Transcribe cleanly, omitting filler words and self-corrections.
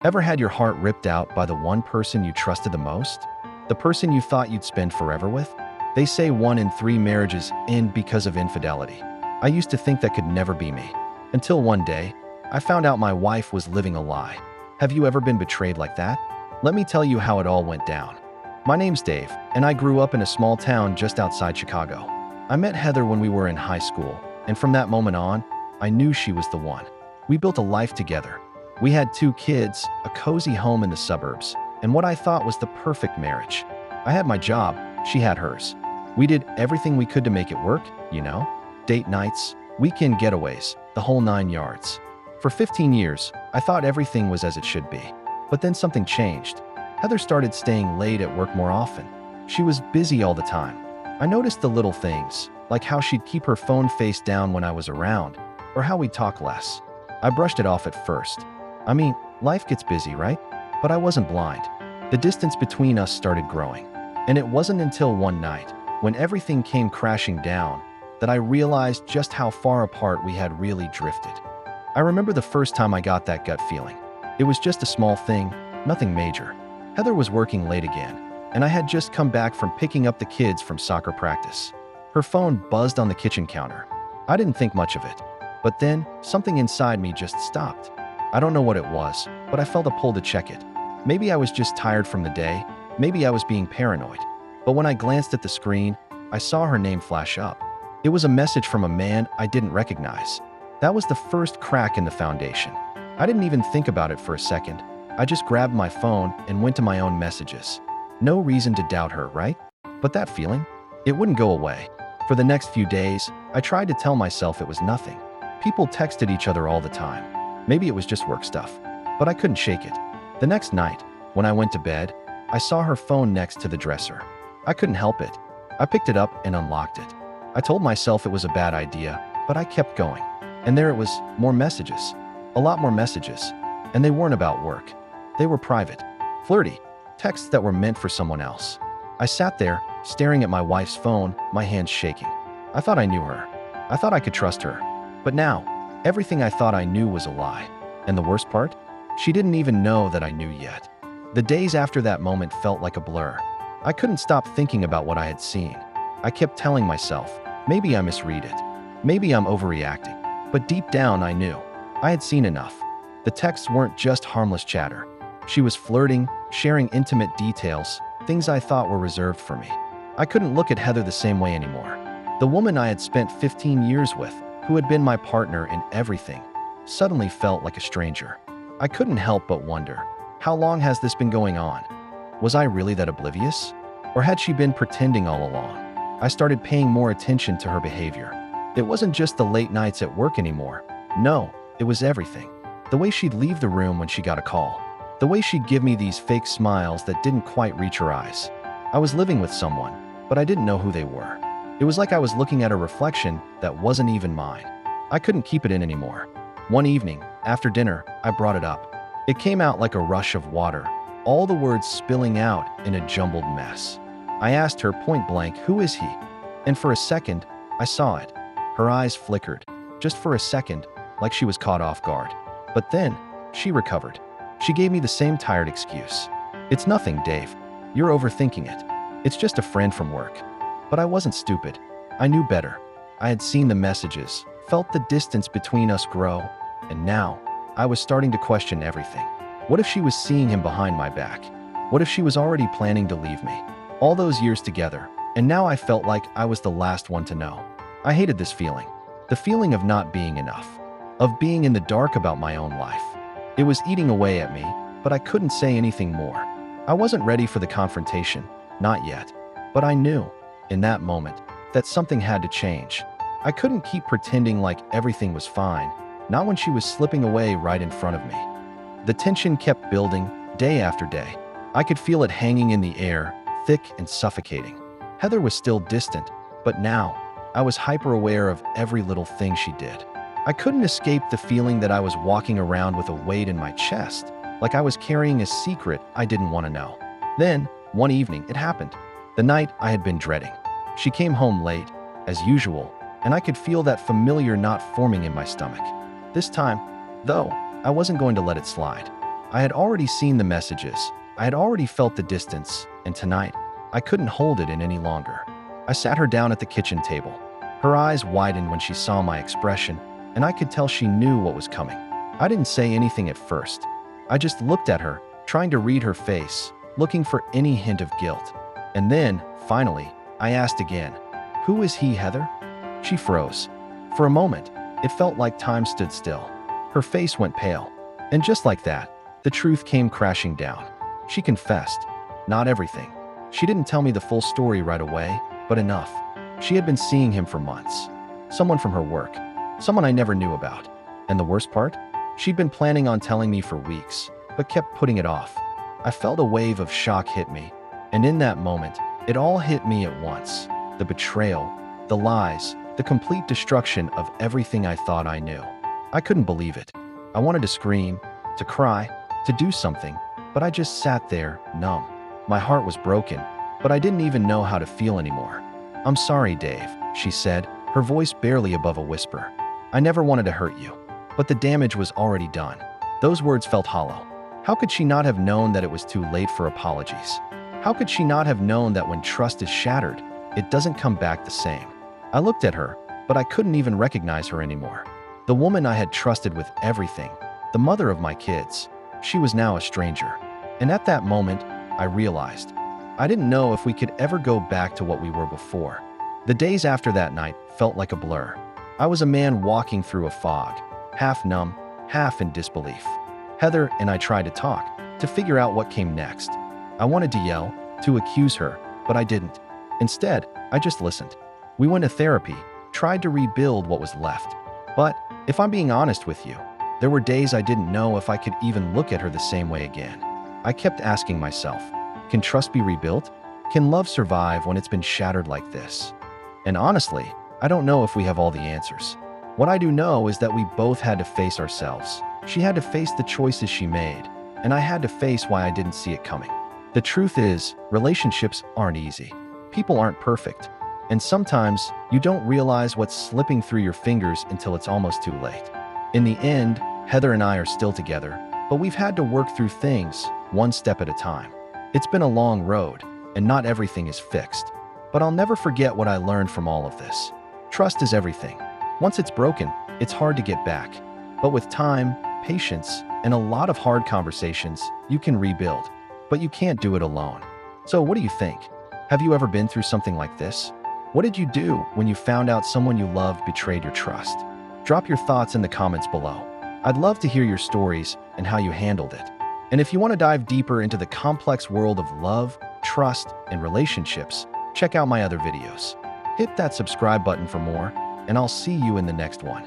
Ever had your heart ripped out by the one person you trusted the most? The person you thought you'd spend forever with? They say 1 in 3 marriages end because of infidelity. I used to think that could never be me. Until one day, I found out my wife was living a lie. Have you ever been betrayed like that? Let me tell you how it all went down. My name's Dave, and I grew up in a small town just outside Chicago. I met Heather when we were in high school, and from that moment on, I knew she was the one. We built a life together. We had 2 kids, a cozy home in the suburbs, and what I thought was the perfect marriage. I had my job, she had hers. We did everything we could to make it work, date nights, weekend getaways, the whole 9 yards. For 15 years, I thought everything was as it should be. But then something changed. Heather started staying late at work more often. She was busy all the time. I noticed the little things, like how she'd keep her phone face down when I was around, or how we'd talk less. I brushed it off at first. I mean, life gets busy, right? But I wasn't blind. The distance between us started growing. And it wasn't until one night, when everything came crashing down, that I realized just how far apart we had really drifted. I remember the first time I got that gut feeling. It was just a small thing, nothing major. Heather was working late again, and I had just come back from picking up the kids from soccer practice. Her phone buzzed on the kitchen counter. I didn't think much of it. But then, something inside me just stopped. I don't know what it was, but I felt a pull to check it. Maybe I was just tired from the day, maybe I was being paranoid. But when I glanced at the screen, I saw her name flash up. It was a message from a man I didn't recognize. That was the first crack in the foundation. I didn't even think about it for a second. I just grabbed my phone and went to my own messages. No reason to doubt her, right? But that feeling? It wouldn't go away. For the next few days, I tried to tell myself it was nothing. People texted each other all the time. Maybe it was just work stuff, but I couldn't shake it. The next night, when I went to bed, I saw her phone next to the dresser. I couldn't help it. I picked it up and unlocked it. I told myself it was a bad idea, but I kept going. And there it was, more messages. A lot more messages. And they weren't about work. They were private, flirty, texts that were meant for someone else. I sat there, staring at my wife's phone, my hands shaking. I thought I knew her. I thought I could trust her. But now, everything I thought I knew was a lie. And the worst part? She didn't even know that I knew yet. The days after that moment felt like a blur. I couldn't stop thinking about what I had seen. I kept telling myself, maybe I misread it. Maybe I'm overreacting. But deep down, I knew. I had seen enough. The texts weren't just harmless chatter. She was flirting, sharing intimate details, things I thought were reserved for me. I couldn't look at Heather the same way anymore. The woman I had spent 15 years with, who had been my partner in everything, suddenly felt like a stranger. I couldn't help but wonder, how long has this been going on? Was I really that oblivious? Or had she been pretending all along? I started paying more attention to her behavior. It wasn't just the late nights at work anymore. No, it was everything. The way she'd leave the room when she got a call. The way she'd give me these fake smiles that didn't quite reach her eyes. I was living with someone, but I didn't know who they were. It was like I was looking at a reflection that wasn't even mine. I couldn't keep it in anymore. One evening, after dinner, I brought it up. It came out like a rush of water, all the words spilling out in a jumbled mess. I asked her point blank, who is he? And for a second, I saw it. Her eyes flickered, just for a second, like she was caught off guard. But then, she recovered. She gave me the same tired excuse. It's nothing, Dave. You're overthinking it. It's just a friend from work. But I wasn't stupid. I knew better. I had seen the messages, felt the distance between us grow, and now, I was starting to question everything. What if she was seeing him behind my back? What if she was already planning to leave me? All those years together, and now I felt like I was the last one to know. I hated this feeling. The feeling of not being enough. Of being in the dark about my own life. It was eating away at me, but I couldn't say anything more. I wasn't ready for the confrontation, not yet. But I knew, in that moment, that something had to change. I couldn't keep pretending like everything was fine, not when she was slipping away right in front of me. The tension kept building, day after day. I could feel it hanging in the air, thick and suffocating. Heather was still distant, but now, I was hyper-aware of every little thing she did. I couldn't escape the feeling that I was walking around with a weight in my chest, like I was carrying a secret I didn't want to know. Then, one evening, it happened. The night I had been dreading. She came home late, as usual, and I could feel that familiar knot forming in my stomach. This time, though, I wasn't going to let it slide. I had already seen the messages. I had already felt the distance, and tonight, I couldn't hold it in any longer. I sat her down at the kitchen table. Her eyes widened when she saw my expression, and I could tell she knew what was coming. I didn't say anything at first. I just looked at her, trying to read her face, looking for any hint of guilt. And then, finally, I asked again, "Who is he, Heather?" She froze. For a moment, it felt like time stood still. Her face went pale. And just like that, the truth came crashing down. She confessed. Not everything. She didn't tell me the full story right away, but enough. She had been seeing him for months. Someone from her work. Someone I never knew about. And the worst part? She'd been planning on telling me for weeks, but kept putting it off. I felt a wave of shock hit me, and in that moment, it all hit me at once. The betrayal, the lies, the complete destruction of everything I thought I knew. I couldn't believe it. I wanted to scream, to cry, to do something, but I just sat there, numb. My heart was broken, but I didn't even know how to feel anymore. "I'm sorry, Dave," she said, her voice barely above a whisper. "I never wanted to hurt you, but the damage was already done." Those words felt hollow. How could she not have known that it was too late for apologies? How could she not have known that when trust is shattered, it doesn't come back the same? I looked at her, but I couldn't even recognize her anymore. The woman I had trusted with everything, the mother of my kids, she was now a stranger. And at that moment, I realized, I didn't know if we could ever go back to what we were before. The days after that night felt like a blur. I was a man walking through a fog, half numb, half in disbelief. Heather and I tried to talk, to figure out what came next. I wanted to yell, to accuse her, but I didn't. Instead, I just listened. We went to therapy, tried to rebuild what was left. But, if I'm being honest with you, there were days I didn't know if I could even look at her the same way again. I kept asking myself, can trust be rebuilt? Can love survive when it's been shattered like this? And honestly, I don't know if we have all the answers. What I do know is that we both had to face ourselves. She had to face the choices she made, and I had to face why I didn't see it coming. The truth is, relationships aren't easy. People aren't perfect. And sometimes, you don't realize what's slipping through your fingers until it's almost too late. In the end, Heather and I are still together, but we've had to work through things, one step at a time. It's been a long road, and not everything is fixed. But I'll never forget what I learned from all of this. Trust is everything. Once it's broken, it's hard to get back. But with time, patience, and a lot of hard conversations, you can rebuild. But you can't do it alone. So what do you think? Have you ever been through something like this? What did you do when you found out someone you loved betrayed your trust? Drop your thoughts in the comments below. I'd love to hear your stories and how you handled it. And if you want to dive deeper into the complex world of love, trust, and relationships, check out my other videos. Hit that subscribe button for more, and I'll see you in the next one.